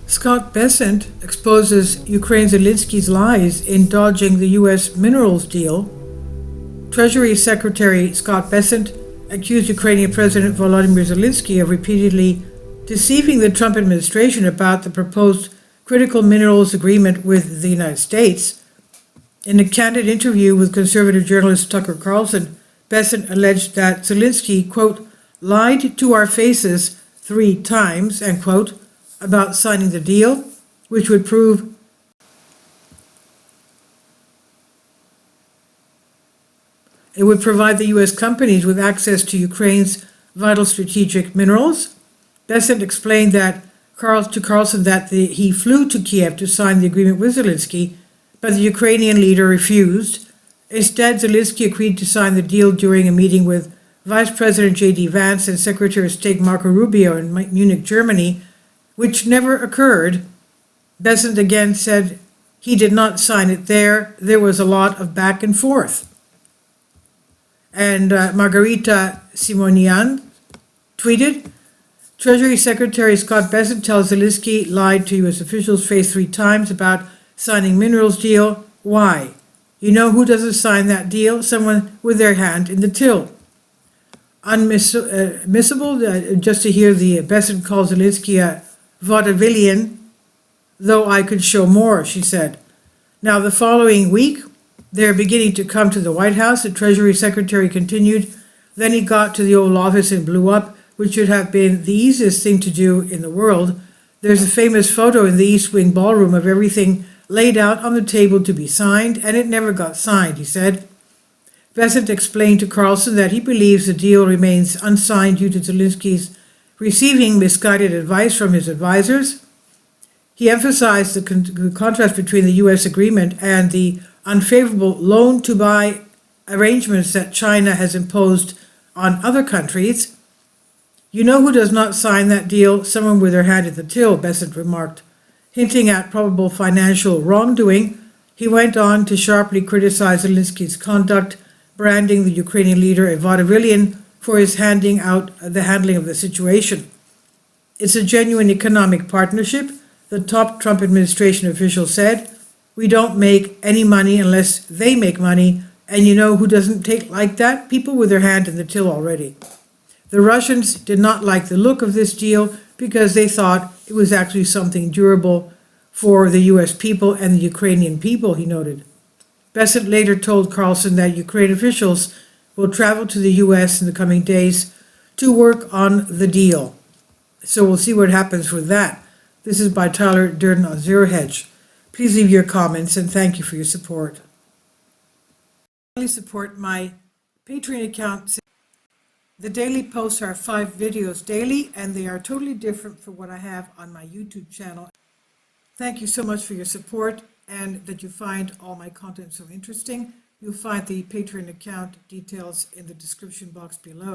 Scott Bessent exposes Ukraine Zelensky's lies in dodging the U.S. minerals deal. Treasury Secretary Scott Bessent accused Ukrainian President Volodymyr Zelensky of repeatedly deceiving the Trump administration about the proposed critical minerals agreement with the United States. In a candid interview with conservative journalist Tucker Carlson, Bessent alleged that Zelensky, quote, lied to our faces 3 times, end quote, about signing the deal, which would prove it would provide the U.S. companies with access to Ukraine's vital strategic minerals. Bessent explained that to Carlson that he flew to Kiev to sign the agreement with Zelensky, but the Ukrainian leader refused. Instead, Zelensky agreed to sign the deal during a meeting with Vice President J.D. Vance and Secretary of State Marco Rubio in Munich, Germany, which never occurred. Bessent again said he did not sign it there. There was a lot of back and forth. And Margarita Simonian tweeted, Treasury Secretary Scott Bessent tells Zelensky lied to U.S. officials faced 3 times about signing minerals deal. Why? You know who doesn't sign that deal? Someone with their hand in the till. Unmissable just to hear the Bessent call Zelensky a vaudevillian, though I could show more, she said. Now, the following week, they're beginning to come to the White House, the Treasury Secretary continued. Then he got to the Oval Office and blew up, which should have been the easiest thing to do in the world. There's a famous photo in the East Wing ballroom of everything laid out on the table to be signed, and it never got signed, he said. Bessent explained to Carlson that he believes the deal remains unsigned due to Zelensky's receiving misguided advice from his advisors. He emphasized the contrast between the U.S. agreement and the unfavorable loan-to-buy arrangements that China has imposed on other countries. You know who does not sign that deal? Someone with their hand at the till, Bessent remarked. Hinting at probable financial wrongdoing, he went on to sharply criticize Zelensky's conduct, branding the Ukrainian leader a vaudevillian for his handling of the situation. It's a genuine economic partnership, the top Trump administration official said. We don't make any money unless they make money, and you know who doesn't take like that? People with their hand in the till already. The Russians did not like the look of this deal because they thought it was actually something durable for the U.S. people and the Ukrainian people, he noted. Bessent later told Carlson that Ukraine officials will travel to the U.S. in the coming days to work on the deal. So we'll see what happens with that. This is by Tyler Durden on Zero Hedge. Please leave your comments and thank you for your support. Please support my Patreon account. The daily posts are 5 videos daily, and they are totally different from what I have on my YouTube channel. Thank you so much for your support and that you find all my content so interesting. You'll find the Patreon account details in the description box below.